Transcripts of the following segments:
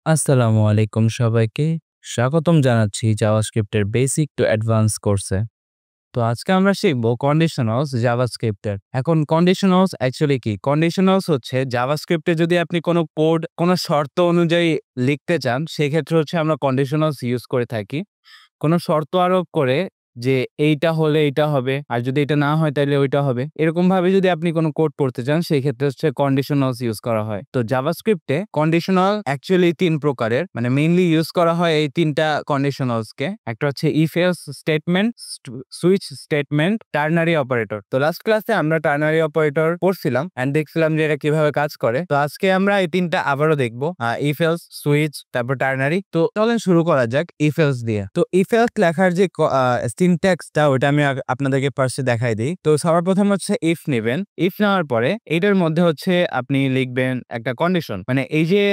আসসালামু আলাইকুম সবাইকে। স্বাগতম জানাচ্ছি জাভাস্ক্রিপ্টের বেসিক টু অ্যাডভান্স কোর্সে। তো আজকে আমরা শিখব কন্ডিশনালস জাভাস্ক্রিপ্টের। এখন কন্ডিশনালস অ্যাকচুয়ালি কি? কন্ডিশনালস হচ্ছে জাভাস্ক্রিপ্টে যদি আপনি কোনো কোড কোনো শর্ত অনুযায়ী লিখতে চান, সেক্ষেত্রে হচ্ছে আমরা কন্ডিশনালস ইউজ করে থাকি। কোনো শর্ত আরোপ করে যে এইটা হলে এইটা হবে, আর যদি এটা না হয় তাহলে ওইটা হবে। এরকমভাবে যদি আপনি কোনো কোড পড়তে চান সেক্ষেত্রে হচ্ছে কন্ডিশনালস ইউজ করা হয়। তো জাভাস্ক্রিপ্টে কন্ডিশনাল অ্যাকচুয়ালি ৩ প্রকারের, মানে মেইনলি ইউজ করা হয় এই ৩ টা কন্ডিশনালসকে। একটা হচ্ছে if else statement, switch statement, ternary operator. তো লাস্ট ক্লাসে আমরা টার্নারি অপারেটর পড়ছিলাম এন্ড দেখছিলাম যে এটা কিভাবে কাজ করে। তো আজকে আমরা এই ৩টা আবারও দেখবো, ইফ এলস, সুইচ, তারপর টার্নারি। তো চলেন শুরু করা যাক ইফ এলস দিয়ে। তো ইফ এলস লেখার যে সিনট্যাক্সটা ওটা আমি আপনাদেরকে ফার্স্টে দেখাই দিই। তো সবার প্রথম হচ্ছে ইফ নেবেন। ইফ নেওয়ার পরে এটার মধ্যে হচ্ছে আপনি লিখবেন একটা কন্ডিশন, মানে এই যে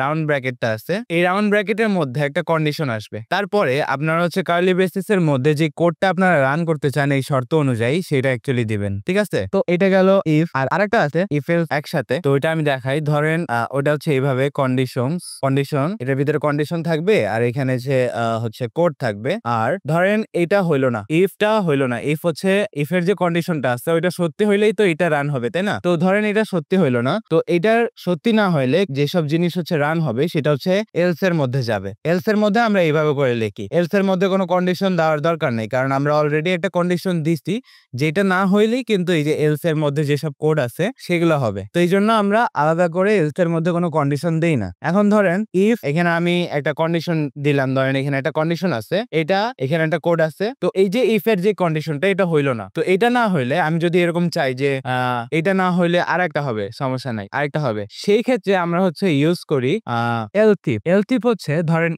রাউন্ড ব্র্যাকেটটা আছে, এই রাউন্ড ব্র্যাকেটের মধ্যে একটা কন্ডিশন আসবে। তারপরে আপনারা হচ্ছে কার্লি ব্রেসেসের মধ্যে যে কোডটা আপনারা রান করতে চান এই শর্ত অনুযায়ী সেটা অ্যাকচুয়ালি দিবেন। ঠিক আছে? তো এটা গেল ইফ। আর আরেকটা আছে ইফ এলস একসাথে। তো ওইটা আমি দেখাই। ধরেন ওটা হচ্ছে এইভাবে কন্ডিশন, এটার ভিতরে কন্ডিশন থাকবে আর এখানে যে হচ্ছে কোড থাকবে। আর ধরেন এটা হইলো না, ইফটা হইলো না। ইফ হচ্ছে ইফের যে কন্ডিশনটা আছে ওইটা সত্যি হইলেই তো এটা রান হবে, তাই না? তো ধরেন এটা সত্যি হইলো না, তো এটার সত্যি না হইলে যেসব জিনিস হচ্ছে রান হবে সেটা হচ্ছে এলস এর মধ্যে যাবে। এলস এর মধ্যে আমরা এইভাবে করে লিখি। এলস এর মধ্যে কোনো কন্ডিশন দেওয়ার দরকার নেই, কারণ আমরা অলরেডি একটা কন্ডিশন দিচ্ছি যেটা না হইলেই কিন্তু এই যে এলস এর মধ্যে যেসব কোড আছে সেগুলো হবে। তো এই জন্য আমরা আলাদা করে এলস এর মধ্যে কোনো কন্ডিশন দেই না। এখন ধরেন ইফ, এখানে আমি একটা কন্ডিশন দিলাম। ধরেন এখানে একটা কন্ডিশন আছে, এটা এখানে একটা কোড আছে। তো এই যে ইফ এর যে কন্ডিশনটা এটা হইলো না, তো এটা না হইলে আমি যদি এরকম চাই যে এটা না হইলে আরেকটা হবে, সমস্যা নাই, আরেকটা হবে, সেই ক্ষেত্রে আমরা হচ্ছে ইউজ করি এলসিফ। এলসিফ হচ্ছে ধরেন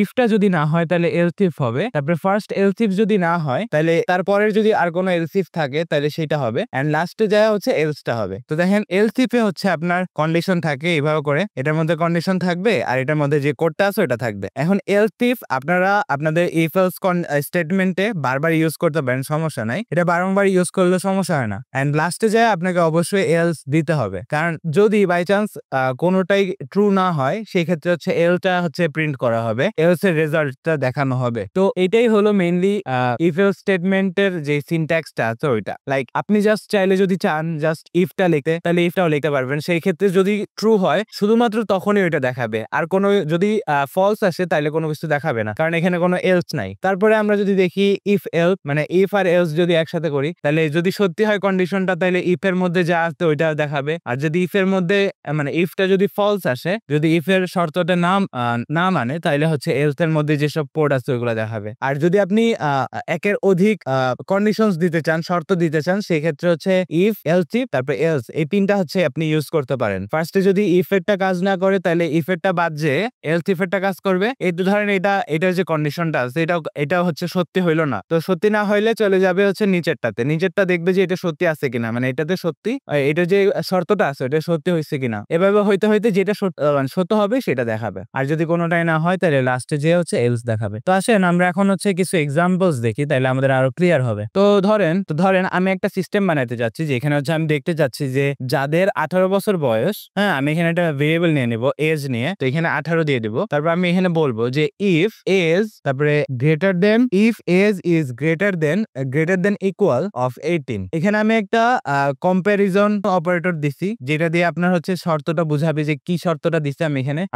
ইফটা যদি না হয় তাহলে এলসিফ হবে, তারপরে ফার্স্ট এলসিফ যদি না হয় তাহলে তারপরের যদি আর কোনো এলসিফ থাকে তাহলে সেটা হবে, এন্ড লাস্টে যায় হচ্ছে এলসটা হবে। তো দেখেন এলসিফে হচ্ছে আপনার কন্ডিশন থাকে এইভাবে করে, এটার মধ্যে কন্ডিশন থাকবে আর এটার মধ্যে যে কোডটা আছে ওটা থাকবে। এখন এলসিফ আপনারা আপনাদের ইফ এলস স্টেটমেন্টে বারবার ইউজ করতে পারেন, সমস্যা নাই। এটা বারংবার ইউজ করলে সমস্যা হয় না। এন্ড লাস্টে যায় আপনাকে অবশ্যই এলস দিতে হবে, কারণ যদি বাই চান্স কোনোটাই ট্রু না হয় সেই ক্ষেত্রে হচ্ছে এলটা হচ্ছে প্রিন্ট করা হবে, এলস এর রেজাল্টটা দেখানো হবে। তো এটাই হলো মেইনলি ইফ এলস স্টেটমেন্টের যে সিনট্যাক্সটা আছে ওইটা। লাইক আপনি জাস্ট চাইলে যদি চান জাস্ট ইফটা লিখতে তাহলে ইফটাও লিখতে পারবেন। সেই ক্ষেত্রে যদি ট্রু হয় শুধুমাত্র তখনই ওইটা দেখাবে, আর কোনো যদি ফলস আসে তাহলে কোনো কিছু দেখাবে না, কারণ এখানে কোনো এলস নাই। তারপরে আমরা যদি দেখি ইফ এলস, মানে ইফ আর এলস যদি একসাথে করি তাহলে যদি সত্যি হয় কন্ডিশনটা তাহলে ইফ এর মধ্যে যা আছে ওইটা দেখাবে, আর যদি ইফ এর মধ্যে মানে ইফটা যদি ফলস আসে, যদি ইফ এর শর্তটা না মানে তাহলে হচ্ছে এলস এর মধ্যে যেসব কোড আছে ওইগুলো দেখাবে। আর যদি আপনি একের অধিক কন্ডিশনস দিতে চান, শর্ত দিতে চান, সেই ক্ষেত্রে হচ্ছে ইফ, এলসিফ, তারপর এলস, এই তিনটা হচ্ছে আপনি ইউজ করতে পারেন। ফার্স্টে যদি ইফ এরটা কাজ না করে তাহলে ইফ এরটা বাদ যে এলসিফ এরটা কাজ করবে। এই ধরেন এটার যে কন্ডিশনটা আছে এটা হচ্ছে সত্যি হইলো না, তো সত্যি না হইলে চলে যাবে হচ্ছে নিচেরটাতে। নিচেরটা দেখবে যে এটা সত্যি আছে কিনা, মানে এটাতে সত্যি এটা যে শর্তটা আছে এটা সত্যি হয়েছে কিনা। এভাবে হইতে হইতে যেটা সত্য হবে সেটা দেখাবে, আর যদি কোনোটাই না হয় তাহলে লাস্টে যে হচ্ছে এলস দেখাবে। তো আসেন আমরা এখন হচ্ছে কিছু এক্সাম্পলস দেখি, তাহলে আমাদের আরো ক্লিয়ার হবে। তো ধরেন আমি একটা সিস্টেম বানাইতে যাচ্ছি যেখানে হচ্ছে আমি দেখতে যাচ্ছি যে যাদের 18 বছর বয়স, হ্যাঁ, আমি এখানে একটা ভেরিয়েবল নিয়ে নিব এজ নিয়ে। তো এখানে 18 দিয়ে দিব। তারপর আমি এখানে বলবো যে ইফ এজ, তারপরে greater than, if age is greater than equal of 18। এখানে আমি একটা কম্পারিজন অপারেটর দিছি, যেটা দিয়ে আপনার হচ্ছে শর্তটা বুঝাবে যে কি শর্তটা দিছি।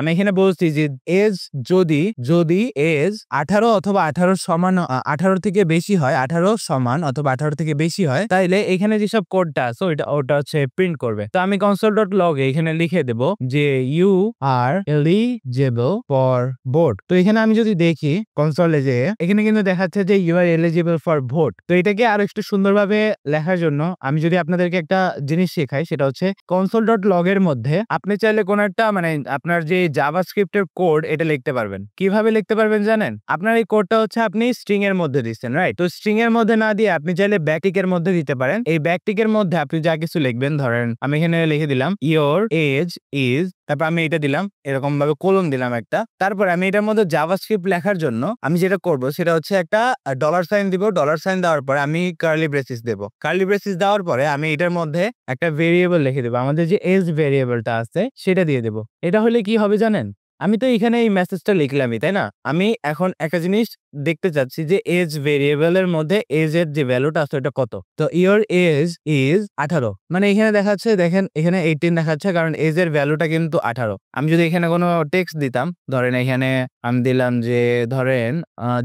আমি এখানে বলছি যে এজ যদি এজ 18 অথবা 18 সমান 18 থেকে বেশি হয়, 18 সমান অথবা 18 থেকে বেশি হয়, তাইলে এখানে যেসব কোডটা আছে ওটা হচ্ছে প্রিন্ট করবে। তো আমি console.log এ এখানে লিখে দেব যে you are eligible for vote. তো এখানে আমি যদি দেখি কনসোলে যে এখানে কিন্তু দেখাচ্ছে যে you are eligible for vote. তো এটাকে আরো একটু সুন্দরভাবে লেখার জন্য আমি যদি আপনাদেরকে একটা জিনিস শেখাই, সেটা হচ্ছে console.log এর মধ্যে আপনি চাইলে কোন একটা মানে আপনার যে জাভাস্ক্রিপ্টের কোড এটা লিখতে পারবেন। কিভাবে লিখতে পারবেন জানেন? আপনার এই কোডটা হচ্ছে আপনি স্ট্রিং এর মধ্যে দিচ্ছেন, রাইট? তো স্ট্রিং এর মধ্যে না দিয়ে আপনি চাইলে ব্যাকটিকের মধ্যে দিতে পারেন। এই ব্যাকটিকের মধ্যে আপনি যা কিছু লিখবেন, ধরেন আমি এখানে লিখে দিলাম ইওর এজ ইজ, তারপর আমি এটা দিলাম, এরকম ভাবে কোলন দিলাম একটা। তারপর আমি এটার মধ্যে জাভাস্ক্রিপ্ট লেখার জন্য আমি যেটা করব সেটা হচ্ছে একটা ডলার সাইন দিব। ডলার সাইন দেওয়ার পরে আমি কার্লি ব্রেসিস দেব। কার্লি ব্রেসিস দেওয়ার পরে আমি এটার মধ্যে একটা ভেরিয়েবল লিখে দেবো। আমাদের যে এজ ভেরিয়েবলটা আছে সেটা দিয়ে দেব। এটা হলে কি হবে জানেন? আমি তো এখানে এই মেসেজটা লিখলামই, তাই না? আমি এখন একটা জিনিস দেখতে চাচ্ছি যে এজ ভেরিয়েবলের মধ্যে এজ এর যে ভ্যালুটা আছে ওটা কত। তো ইওর এজ ইজ 18, মানে এখানে দেখাচ্ছে, দেখেন এখানে 18 দেখাচ্ছে কারণ এজ এর ভ্যালুটা কিন্তু 18। আমি যদি এখানে কোনো টেক্সট দিতাম, ধরেন এখানে আমি দিলাম যে ধরেন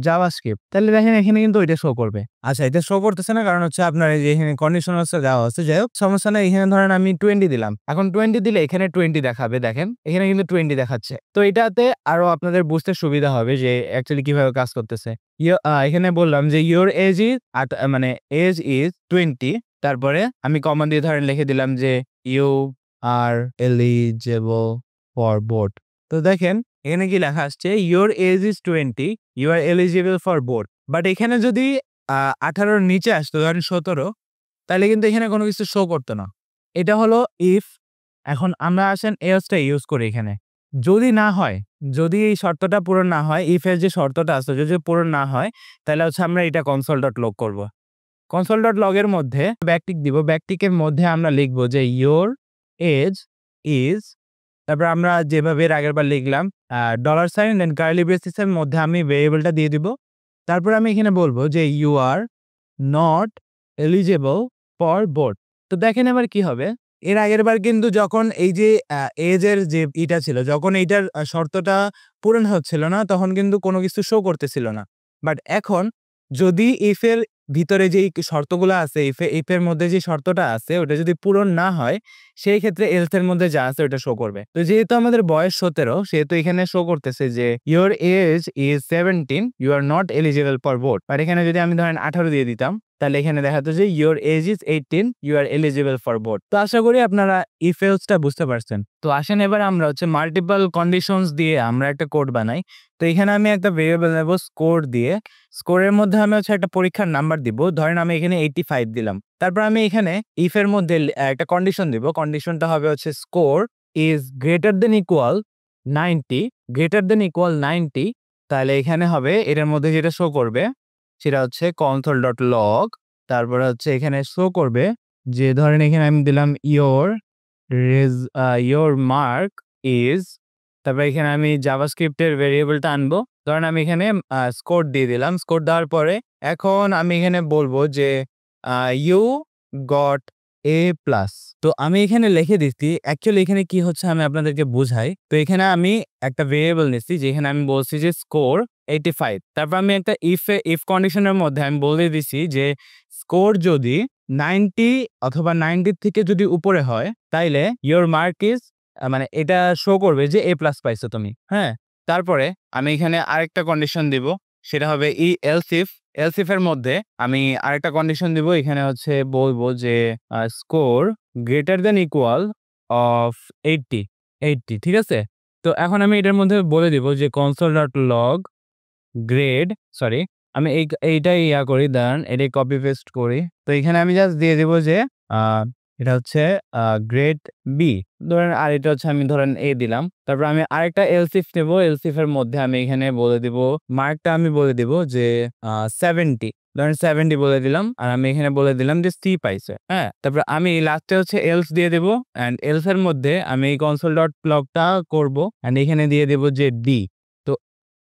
জাভাস্ক্রিপ্ট, তাহলে দেখেন এখানে কিন্তু ওইটা শো করবে। আচ্ছা, এটা শো করতেছে না কারণ হচ্ছে আপনার এই যে এখানে কন্ডিশনালসটা দেওয়া আছে। যাই হোক, সমস্যা নাই। এখানে ধরেন আমি 20 দিলাম, এখন 20 দিলে এখানে 20 দেখাবে। দেখেন এখানে কিন্তু 20 দেখাচ্ছে। তো এটাতে আরো আপনাদের বুঝতে সুবিধা হবে যে অ্যাকচুয়ালি কিভাবে কাজ করতেছে। এখানে বললাম যে ইওর এজ ইজ মানে এজ ইজ 20, তারপরে আমি কমা দিয়ে ধরেন লিখে দিলাম যে you are eligible for vote. তো দেখেন এখানে কি লেখা আসছে, your age is 20, you are eligible for vote. But এখানে যদি 18-র নিচে আসতো, ধরেন 17, তাহলে কিন্তু এখানে কোনো কিছু শো করতো না। এটা হলো ইফ। এখন আমরা আসেন এলসটা ইউজ করি এখানে। যদি না হয়, যদি এই শর্তটা পূরণ না হয়, ইফ এর যে শর্তটা আছে যদি পূরণ না হয়, তাহলে হচ্ছে আমরা এটা console.log করব। console.log এর মধ্যে ব্যাকটিক দিব। ব্যাকটিকের মধ্যে আমরা লিখব যে ইওর এজ ইজ, তারপর আমরা যেভাবে এর আগেরবার লিখলাম $, দেন কার্লি ব্রেসেসের মধ্যে আমি ভেরিয়েবলটা দিয়ে দিব। তারপর আমি এখানে বলবো যে you are not eligible for vote. তো দেখেন এবার কি হবে। এর আগেরবার কিন্তু যখন এই যে এজ এর যে ইটা ছিল, যখন এইটার শর্তটা পূরণ হচ্ছিল না, তখন কিন্তু কোনো কিছু শো করতেছিল না। বাট এখন যদি ইফ এর ভিতরে যেই শর্তগুলো আছে, ইফ এর মধ্যে যে শর্তটা আছে ওটা যদি পূরণ না হয়, সেই ক্ষেত্রে এলস এর মধ্যে যা আছে ওটা শো করবে। তো যেহেতু আমাদের বয়স 17, সেহেতু এখানে শো করতেছে যে your age is 17, you are not eligible for vote. আর এখানে যদি আমি ধরেন 18 দিয়ে দিতাম, তাহলে এখানে দেখাতো যে your age is 18, you are eligible for vote. তো আশা করি আপনারা ইফ এলসটা বুঝতে পারছেন। তো আসেন এবার আমরা হচ্ছে মাল্টিপল কন্ডিশনস দিয়ে আমরা একটা কোড বানাই। তো এখানে আমি একটা ভেরিয়েবল নেব স্কোর দিয়ে। স্কোরের মধ্যে আমি হচ্ছে একটা পরীক্ষার নাম্বার দিব। ধরেন আমি এখানে 85 দিলাম। তারপর আমি এখানে ইফ এর মধ্যে একটা কন্ডিশন দিব। কন্ডিশনটা হবে হচ্ছে score is greater than equal 90, greater than equal 90। তাহলে এখানে হবে এটার মধ্যে যেটা শো করবে সেটা হচ্ছে console.log। তারপরে হচ্ছে এখানে শো করবে যে ধরেন এখানে আমি দিলাম ইওর মার্ক ইজ, তারপর এখানে আমি জাভাস্ক্রিপ্টের ভেরিয়েবলটা আনবো। ধরেন আমি এখানে স্কোর দিয়ে দিলাম। স্কোর দেওয়ার পরে এখন আমি এখানে বলবো যে ইউ গট এ প্লাস। তো আমি এখানে লিখে দিচ্ছি, অ্যাকচুয়ালি এখানে কি হচ্ছে আমি আপনাদেরকে বুঝাই। তো এখানে আমি একটা ভেরিয়েবল নিচ্ছি যেখানে আমি বলছি যে স্কোর 85। তারপর আমি একটা ইফ কন্ডিশনের মধ্যে আমি বলে দিছি যে স্কোর যদি 90 অথবা 90 থেকে যদি উপরে হয়, তাইলে ইওর মার্ক ইজ, মানে এটা শো করবে যে এ প্লাস পাইছো তুমি। হ্যাঁ, তারপরে আমি এখানে আরেকটা কন্ডিশন দিব, সেটা হবে এলস ইফ এর মধ্যে আমি আরেকটা কন্ডিশন দিব। এখানে হচ্ছে বলবো যে score greater than equal of 80, ঠিক আছে। তো এখন আমি এটার মধ্যে বলে দিব যে console.log গ্রেড, সরি আমি এইটাই করি, দাঁড়ান এটাই কপি পেস্ট করি। তো এখানে আমি জাস্ট দিয়ে দিব যে এটা হচ্ছে গ্রেড বি ধরেন, আর এটা হচ্ছে আমি ধরেন এ দিলাম। তারপর আমি আরেকটা এলসিফ নেব। এলসিফ এর মধ্যে আমি এখানে বলে দিব মার্কটা আমি বলে দিব যে 70, ধরেন 70 বলে দিলাম। আর আমি এখানে বলে দিলাম যে সি পাইছে। হ্যাঁ, তারপর আমি লাস্টে হচ্ছে এলস দিয়ে দেবো। অ্যান্ড এলস এর মধ্যে আমি এই console.logটা করবো অ্যান্ড এখানে দিয়ে দেবো যে ডি। তো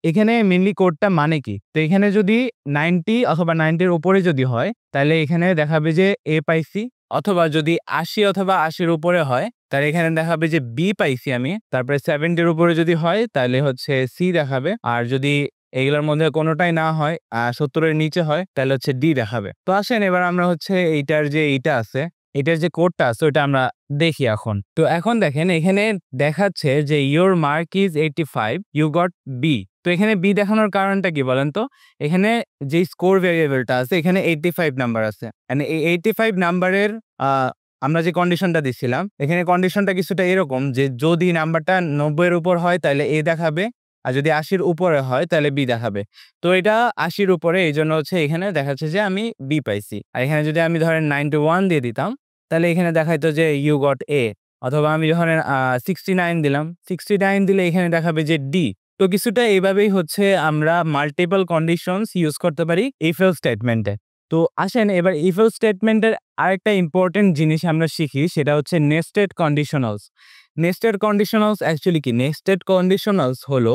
এখানে মেইনলি কোডটা মানে কি? তো এখানে যদি 90 অথবা 90 এর উপরে যদি হয়, তাহলে এখানে দেখাবে যে এ পাইছি। অথবা যদি 80 অথবা 80 এর উপরে হয়, তাহলে এখানে দেখাবে যে বি পাইছি আমি। তারপরে 70 এর উপরে যদি হয়, তাহলে হচ্ছে সি দেখাবে। আর যদি এগুলোর মধ্যে কোনোটাই না হয়, 70 এর নিচে হয়, তাহলে হচ্ছে ডি দেখাবে। তো আসেন এবার আমরা হচ্ছে এইটার যে এইটা আছে, এটার যে কোডটা আছে ওটা আমরা দেখি এখন। তো এখন দেখেন এখানে দেখাচ্ছে যে your mark is 85, you got B. তো এখানে বি দেখানোর কারণটা কি বলেন তো? এখানে যে স্কোর ভেরিয়েবলটা আছে এখানে 85 নাম্বার আছে। এন্ড এই 85 নাম্বারের আমরা যে কন্ডিশনটা দিছিলাম, এখানে কন্ডিশনটা কিছুটা এরকম যে যদি নাম্বারটা 90 এর উপর হয় তাহলে এ দেখাবে, আর যদি 80 এর উপরে হয় তাহলে বি দেখাবে। তো এটা 80 এর উপরে, এইজন্য হচ্ছে এখানে দেখাচ্ছে যে আমি বি পাইছি। আর এখানে যদি আমি ধরেন 91 দিয়ে দিতাম, তাহলে এখানে দেখাইতো যে ইউ গট এ। অথবা আমি যখন 69 দিলাম, 69 দিলে এখানে দেখাবে যে ডি। তো কিছুটা এইভাবেই হচ্ছে আমরা মাল্টিপল কন্ডিশনস ইউজ করতে পারি ইফ এলস স্টেটমেন্টে। তো আসেন এবার ইফ এলস স্টেটমেন্টের আরেকটা ইম্পর্টেন্ট জিনিস আমরা শিখি, সেটা হচ্ছে nested conditionals. Nested conditionals actually কি? নেস্টেড কন্ডিশনালস হলো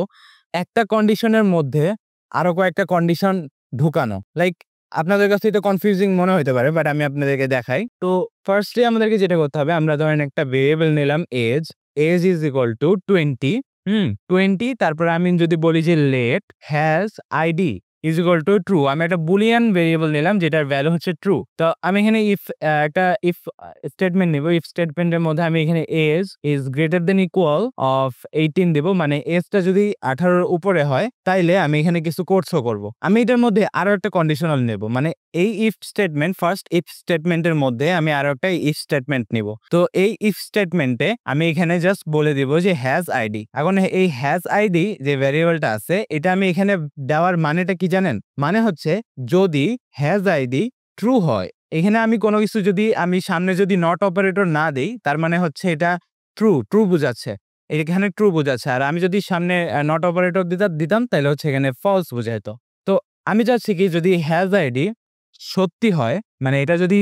একটা কন্ডিশনের মধ্যে আরো কয়েকটা কন্ডিশন ঢুকানো। লাইক আপনাদের কাছে এটা কনফিউজিং মনে হতে পারে, বাট আমি আপনাদেরকে দেখাই। তো ফার্স্টলি আমাদেরকে যেটা করতে হবে, আমরা ধরেন একটা ভেরিয়েবল নিলাম age. Age is equal to 20, 20। তারপরে আমি যদি বলি যে let has ID is equal to true, আমি একটা বুলিয়ান ভেরিয়েবল নিলাম যেটার ভ্যালু হচ্ছে ট্রু। তো আমি এখানে একটা ইফ স্টেটমেন্ট নিব। ইফ স্টেটমেন্টের মধ্যে আমি এখানে age is greater than equal of 18 দেব, মানে এজটা যদি 18-র উপরে হয় তাইলে আমি এখানে কিছু কোর্সও করব। আমি এটার মধ্যে আরো একটা কন্ডিশনাল নেব, মানে এই ইফ স্টেটমেন্ট, ফার্স্ট ইফ স্টেটমেন্টের মধ্যে আমি আরো একটা ইফ স্টেটমেন্ট নিব। তো এই ইফ স্টেটমেন্টে আমি এখানে জাস্ট বলে দিব যে হ্যাজ আইডি। এখন এই হ্যাজ আইডি যে ভ্যারিয়েবলটা আছে, এটা আমি এখানে দেওয়ার মানেটা কি জানেন? মানে হচ্ছে যদি হ্যাজ আইডি ট্রু হয়, এখানে আমি কোনো কিছু যদি আমি সামনে যদি নট অপারেটর না দেই, তার মানে হচ্ছে এটা ট্রু বোঝাচ্ছে, এখানে ট্রু বোঝাচ্ছে। আর আমি যদি সামনে নট অপারেটর দিতাম তাহলে হচ্ছে এখানে ফলস বোঝাইতো। তো আমি চাচ্ছি কি, যদি হ্যাজ আইডি সত্যি হয়, মানে এটা যদি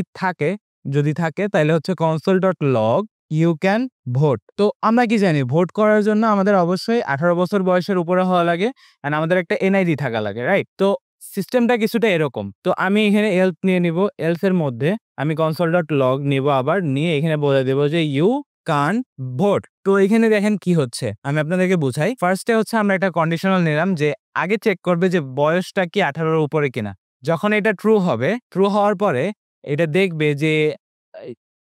থাকে তাহলে হচ্ছে console.log ইউ ক্যান ভোট। তো আমরা কি জানি, ভোট করার জন্য আমাদের অবশ্যই 18 বছর বয়সের উপরে হওয়া লাগে, এন্ড আমাদের একটা এনআইডি থাকা লাগে, রাইট? তো সিস্টেমটা কিছুটা এরকম। তো আমি এখানে এলস নিয়ে নিব। এলস এর মধ্যে আমি console.log নিব, আবার নিয়ে এখানে বলে দেব যে ইউ কান ভোট। তো এখানে দেখেন কি হচ্ছে, আমি আপনাদেরকে বুঝাই। ফার্স্টে হচ্ছে আমরা একটা কন্ডিশনাল নিলাম যে আগে চেক করবে যে বয়সটা কি 18-র উপরে কিনা। যখন এটা ট্রু হবে, ট্রু হওয়ার পরে এটা দেখবে যে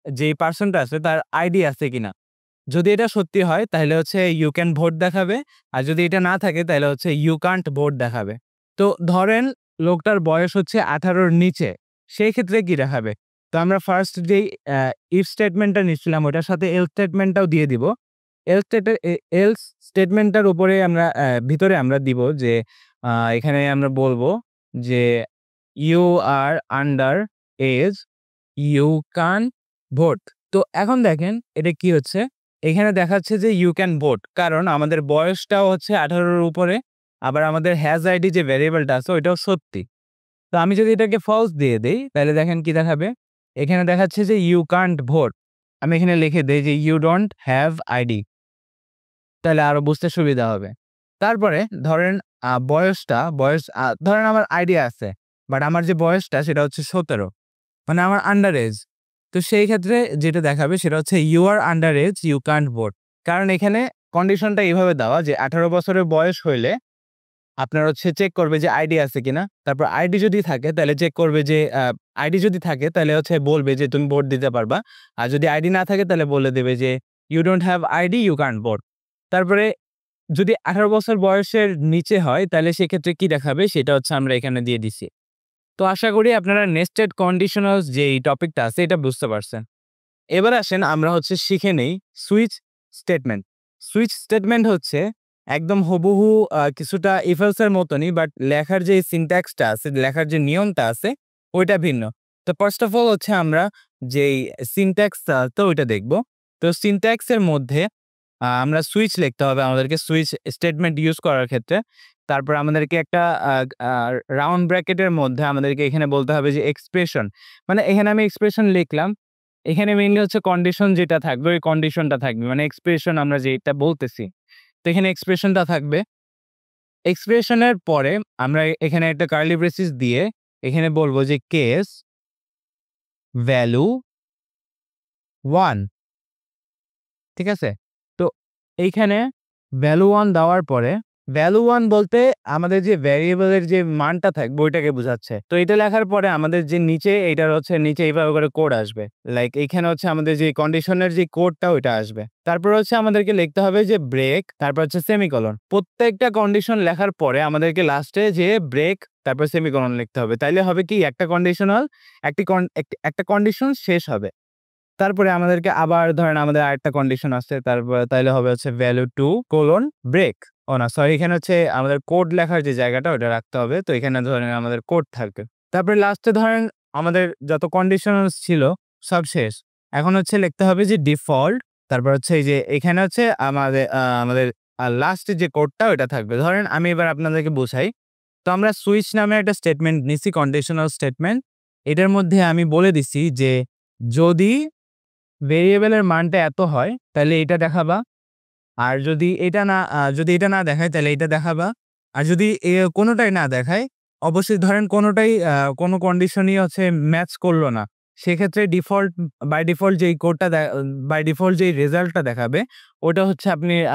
যে পার্সনটা আছে তার আইডি আছে কিনা। যদি এটা সত্যি হয় তাহলে হচ্ছে ইউ ক্যান ভোট দেখাবে, আর যদি এটা না থাকে তাহলে হচ্ছে ইউ কান্ট ভোট দেখাবে। তো ধরেন লোকটার বয়স হচ্ছে 18-র নিচে, সেই ক্ষেত্রে কি দেখাবে? তো আমরা ফার্স্ট যেই ইফ স্টেটমেন্টটা নিচ্ছিলাম ওটার সাথে এলস স্টেটমেন্টটাও দিয়ে দিব। এলস স্টেটমেন্টটার উপরে আমরা ভিতরে আমরা দিব যে এখানে আমরা বলবো যে you are under age, you can vote. তো এখন দেখেন এটা কি হচ্ছে, এখানে দেখাচ্ছে যে ইউ ক্যান ভোট, কারণ আমাদের বয়সটাও হচ্ছে 18-র উপরে, আবার আমাদের হ্যাজ আইডি যে ভ্যারিয়েবলটা আছে ওইটাও সত্যি। তো আমি যদি এটাকে ফলস দিয়ে দেই তাহলে দেখেন কি দেখাবে, এখানে দেখাচ্ছে যে ইউ কান্ট ভোট। আমি এখানে লিখে দেই যে ইউ ডোন্ট হ্যাভ আইডি, তাহলে আরো বুঝতে সুবিধা হবে। তারপরে ধরেন বয়স ধরেন আমার আইডিয়া আছে, বাট আমার যে বয়সটা সেটা হচ্ছে 17, মানে আমার আন্ডার এজ। তো সেই ক্ষেত্রে যেটা দেখাবে সেটা হচ্ছে you are under age, you can't vote. কারণ এখানে কন্ডিশনটা এইভাবে দেওয়া যে 18 বছরের বয়স হইলে আপনার হচ্ছে চেক করবে যে আইডি আছে কিনা। তারপর আইডি যদি থাকে তাহলে চেক করবে যে আইডি যদি থাকে তাহলে হচ্ছে বলবে যে তুমি ভোট দিতে পারবা। আর যদি আইডি না থাকে তাহলে বলে দেবে যে you don't have ID, you can't vote. তারপরে যদি 18 বছর বয়সের নিচে হয় তাহলে সেক্ষেত্রে কি দেখাবে সেটা হচ্ছে আমরা এখানে দিয়ে দিছি। তো আশা করি আপনারা নেস্টেড কন্ডিশনালস যে এই টপিকটা আছে এটা বুঝতে পারছেন। এবার আসেন আমরা হচ্ছে শিখে নেই সুইচ স্টেটমেন্ট। সুইচ স্টেটমেন্ট হচ্ছে একদম হুবহু কিছুটা ইফ এলস এর মতনই, বাট লেখার যে সিনট্যাক্সটা আছে, লেখার যে নিয়মটা আছে ওইটা ভিন্ন। তো ফার্স্ট অফ অল হচ্ছে আমরা যেই সিনট্যাক্সটা তো ওইটা দেখব। তো সিনট্যাক্সের মধ্যে আমরা সুইচ লিখতে হবে আমাদেরকে সুইচ স্টেটমেন্ট ইউজ করার ক্ষেত্রে। তারপর আমাদেরকে একটা রাউন্ড ব্র্যাকেটের মধ্যে আমাদেরকে এখানে বলতে হবে যে এক্সপ্রেশন, মানে এখানে আমি এক্সপ্রেশন লিখলাম, এখানে মেইনলি হচ্ছে কন্ডিশন যেটা থাকবে ওই কন্ডিশনটা থাকবে, মানে এক্সপ্রেশন আমরা যেটা বলতেছি। তো এখানে এক্সপ্রেশনটা থাকবে। এক্সপ্রেশনের পরে আমরা এখানে একটা কার্লি ব্রেসিস দিয়ে এখানে বলবো যে কেস ভ্যালু 1, ঠিক আছে? তো এইখানে ভ্যালু 1 দেওয়ার পরে ভ্যালু 1 বলতে আমাদের যে ভ্যারিয়েবলের যে মানটা থাকবে ওইটাকে বোঝাচ্ছে। তো এটা লেখার পরে আমাদের যে নিচে এইটার হচ্ছে নিচে এইভাবে করে কোড আসবে। লাইক এইখানে হচ্ছে আমাদের যে কন্ডিশনের যে কোডটা ওইটা আসবে। তারপর হচ্ছে আমাদেরকে লিখতে হবে যে ব্রেক, তারপর হচ্ছে সেমিকোলন। প্রত্যেকটা কন্ডিশন লেখার পরে আমাদেরকে লাস্টে যে ব্রেক তারপর সেমিকোলন লিখতে হবে। তাইলে হবে কি একটা কন্ডিশনাল একটা কন্ডিশন শেষ হবে। তারপরে আমাদেরকে আবার ধরেন আমাদের আরেকটা কন্ডিশন আছে, তারপর তাইলে হবে হচ্ছে ভ্যালু 2 কোলন ব্রেক। ও না সরি, এখানে হচ্ছে আমাদের কোড লেখার যে জায়গাটা ওটা রাখতে হবে। তো এখানে ধরেন আমাদের কোড থাকবে। তারপরে লাস্টে ধরেন আমাদের যত কন্ডিশনালস ছিল সব শেষ। এখন হচ্ছে লিখতে হবে যে ডিফল্ট, তারপর হচ্ছে এই যে এখানে হচ্ছে আমাদের লাস্টে যে কোডটা ওটা থাকবে। ধরেন আমি এবার আপনাদেরকে বোঝাই। তো আমরা সুইচ নামে একটা স্টেটমেন্ট নিছি, কন্ডিশনাল স্টেটমেন্ট। এটার মধ্যে আমি বলে দিছি যে যদি ভেরিয়েবলের মানটা এত হয় তাহলে এটা দেখাবা। আর যদি এটা না দেখায় তাহলে এটা দেখাবা। আর যদি কোনোটাই না দেখায়, অবশ্যই ধরেন কোনোটাই কোনো কন্ডিশনই হচ্ছে ম্যাচ করলো না। সেক্ষেত্রে বাই ডিফল্ট যেই কোডটা বাই ডিফল্ট যেই রেজাল্টটা দেখাবে ওটা হচ্ছে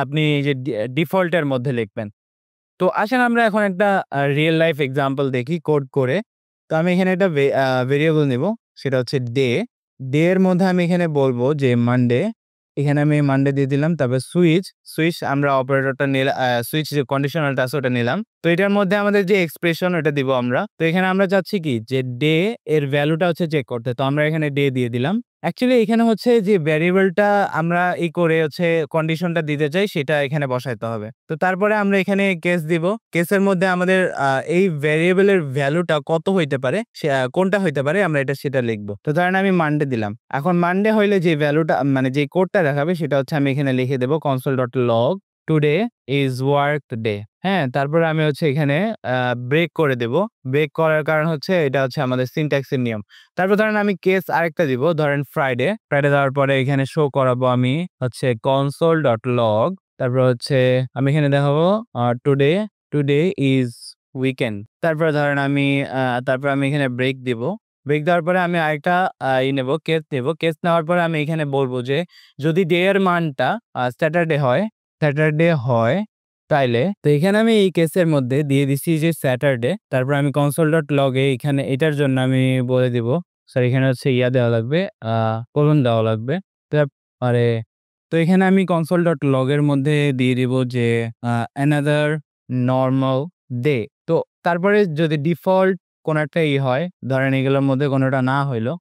আপনি এই যে ডিফল্টের মধ্যে লিখবেন। তো আসেন আমরা এখন একটা রিয়েল লাইফ এক্সাম্পল দেখি কোড করে। তো আমি এখানে একটা ভেরিয়েবল নিব, সেটা হচ্ছে ডে। ডে এর মধ্যে আমি এখানে বলবো যে মানডে। এখানে আমি মানডে দিয়ে দিলাম। তারপর সুইচ আমরা অপারেটরটা নিলাম, সুইচ যে কন্ডিশনালটা আছে ওটা নিলাম। তো এটার মধ্যে আমাদের যে এক্সপ্রেশন ওটা দিব আমরা। তো এখানে আমরা চাচ্ছি কি যে ডে এর ভ্যালুটা হচ্ছে চেক করতে। তো আমরা এখানে ডে দিয়ে দিলাম। অ্যাকচুয়ালি এখানে হচ্ছে যে ভ্যারিয়েবলটা আমরা করে হচ্ছে কন্ডিশনটা দিতে চাই সেটা এখানে বসাইতে হবে। তো তারপরে আমরা এখানে কেস দিব। কেসের মধ্যে আমাদের এই ভ্যারিয়েবলের ভ্যালুটা কত হইতে পারে, কোনটা হইতে পারে আমরা সেটা লিখব। তো ধরেন আমি মানডে দিলাম। এখন মানডে হইলে যে ভ্যালুটা মানে যে কোডটা দেখাবে সেটা হচ্ছে আমি এখানে লিখে দেব console.log today is worked day. হ্যাঁ, তারপরে আমি হচ্ছে এখানে ব্রেক করে দেব। ব্রেক করার কারণ হচ্ছে এটা হচ্ছে আমাদের সিনট্যাক্সের নিয়ম। তারপর ধরেন আমি কেস আরেকটা দিব, ধরেন ফ্রাইডে দেওয়ার পরে এখানে শো করাবো আমি হচ্ছে console.log। তারপর হচ্ছে আমি এখানে দেখাবো টুডে ইজ উইকেন্ড। তারপর ধরেন তারপর আমি এখানে ব্রেক দিব। ব্রেক দেওয়ার পরে আমি আরেকটা নেব, কেস নেব। কেস নেওয়ার পরে আমি এখানে বলবো যে যদি ডে এর মানটা স্যাটারডে হয় তাইলে, তো এখানে আমি এই কেসের মধ্যে দিয়ে দিছি যে স্যাটারডে। তারপর আমি console.log এ এখানে এটার জন্য আমি বলে দিব, স্যার এখানে হচ্ছে দেওয়া লাগবে, কোলন দেওয়া লাগবে। তারপরে তো এখানে আমি console.log এর মধ্যে দিয়ে দিব যে অ্যানাদার নরমাল ডে। তো তারপরে যদি ডিফল্ট কোন একটা হয়, ধরেন এগুলোর মধ্যে কোনোটা না হইলো,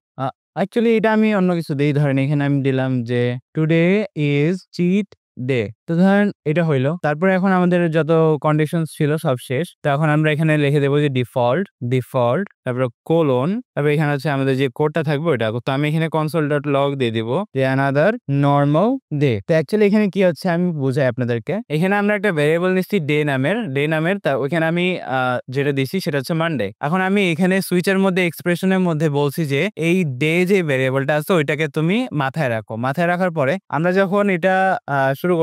অ্যাকচুয়ালি এটা আমি অন্য কিছু দিই। ধরেন এখানে আমি দিলাম যে টুডে ইজ চিট ডে। তো ধরেন এটা হইলো। তারপরে এখন আমাদের যত কন্ডিশনস ছিল সব শেষ। তো এখন আমরা এখানে লিখে দেবো যে ডিফল্ট তারপরে কোলন, তারপর এখানে হচ্ছে আমাদের যে কোডটা থাকবে ওটা। তো আমি এখানে console.log দিয়ে দিব যে অ্যানাদার নরমাল ডে। তো অ্যাকচুয়ালি এখানে কি হচ্ছে আমি বুঝাই আপনাদেরকে। এখানে আমরা একটা ভেরিয়েবল নিচ্ছি ডে নামের। তা ওইখানে আমি যেটা দিছি সেটা হচ্ছে মানডে। এখন আমি এখানে সুইচের মধ্যে এক্সপ্রেশনের মধ্যে বলছি যে এই ডে যে ভেরিয়েবলটা আছে ওইটাকে তুমি মাথায় রাখো। মাথায় রাখার পরে আমরা যখন এটা শুরু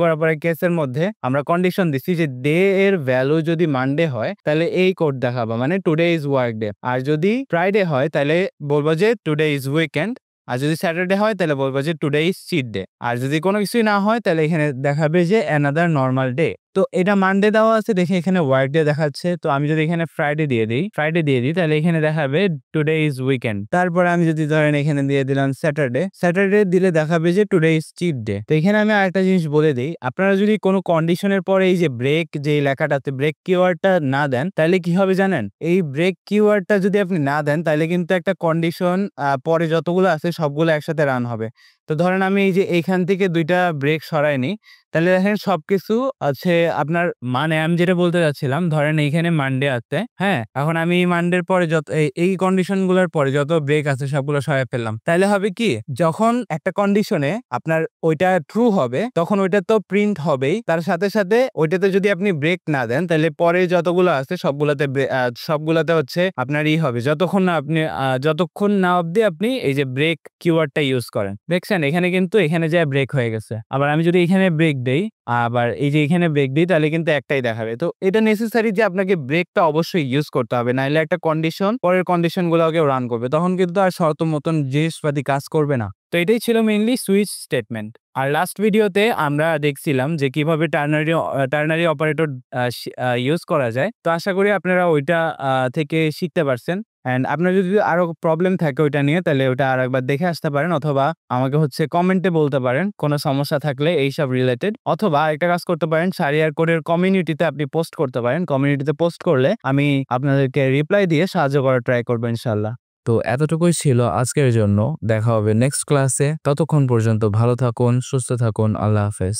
করার পরে কেসের মধ্যে আমরা কন্ডিশন দিচ্ছি যে ডে এর ভ্যালু যদি মানডে হয় তাহলে এই কোড দেখাবা, মানে টুডে ইজ ওয়ার্ক ডে। আর যদি ফ্রাইডে হয় তাহলে বলবো যে টুডে ইজ উইকেন্ড। আর যদি স্যাটারডে হয় তাহলে বলবো যে টুডে ইজ চিট ডে। আর যদি কোনো কিছুই না হয় তাহলে এখানে দেখাবে যে অ্যানাদার নরমাল ডে। তো এটা মানডে দেওয়া আছে দেখে এখানে ওয়ার্ক ডে দেখাচ্ছে। তো আমি যদি এখানে ফ্রাইডে দিয়ে দিই তাহলে এখানে দেখাবে টুডে ইজ উইকেন্ড। তারপরে আমি যদি ধরেন এখানে দিয়ে দিলাম স্যাটারডে দিলে দেখাবে যে টুডে ইজ চিট ডে। তো এখানে আমি আরেকটা জিনিস বলে দিই, আপনারা যদি কোনো কন্ডিশনের পরে এই যে ব্রেক যে লেখাটাতে ব্রেক কিওয়ার্ডটা না দেন তাহলে কি হবে জানেন? এই ব্রেক কিওয়ার্ডটা যদি আপনি না দেন তাহলে কিন্তু একটা কন্ডিশন পরে যতগুলো আছে সবগুলো একসাথে রান হবে। তো ধরেন আমি এই যে এইখান থেকে ২টা ব্রেক সরাই নিই, তাহলে দেখেন সবকিছু আছে আপনার, মানে আমি যেটা বলতে চাচ্ছিলাম ধরেন এইখানে মানডে আছে, হ্যাঁ? এখন আমি এই মানডের পরে যত এই কন্ডিশন গুলোর পরে যত ব্রেক আছে সবগুলো সরাই ফেললাম। তাহলে হবে কি, যখন একটা কন্ডিশনে আপনার ওইটা ট্রু হবে তখন ওইটা তো প্রিন্ট হবেই, তার সাথে সাথে ওইটাতে যদি আপনি ব্রেক না দেন তাহলে পরে যতগুলো আছে সবগুলাতে হচ্ছে আপনার হবে, যতক্ষণ না অবধি আপনি এই যে ব্রেক কিওয়ার্ডটা ইউজ করেন। দেখছেন এখানে কিন্তু এখানে যে ব্রেক হয়ে গেছে। আবার আমি যদি এখানে ব্রেক দেই, আবার এই যে এখানে ব্রেক দিই তাহলে কিন্তু একটাই দেখাবে। তো এটা নেসেসারি যে আপনাকে ব্রেকটা অবশ্যই ইউজ করতে হবে, নাহলে একটা কন্ডিশন পরের কন্ডিশন গুলোকেও রান করবে, তখন কিন্তু আর শর্ত মতন জিনিসপাতি কাজ করবে না। তো এটাই ছিল মেইনলি সুইচ স্টেটমেন্ট। আর লাস্ট ভিডিওতে আমরা দেখছিলাম যে কিভাবে টার্নারি অপারেটর ইউজ করা যায়। তো আশা করি আপনারা ওইটা থেকে শিখতে পারছেন। এন্ড আপনার যদি আরো প্রবলেম থাকে ওইটা নিয়ে তাহলে ওটা আরেকবার দেখে আসতে পারেন, অথবা আমাকে হচ্ছে কমেন্টে বলতে পারেন কোনো সমস্যা থাকলে এইসব রিলেটেড, অথবা একটা কাজ করতে পারেন শাহরিয়ার কোডের কমিউনিটিতে আপনি পোস্ট করতে পারেন। কমিউনিটিতে পোস্ট করলে আমি আপনাদেরকে রিপ্লাই দিয়ে সাহায্য করার ট্রাই করবো ইনশাল্লাহ। তো এতটুকুই ছিল আজকের জন্য। দেখা হবে নেক্সট ক্লাসে। ততক্ষণ পর্যন্ত ভালো থাকুন, সুস্থ থাকুন। আল্লাহ হাফেজ।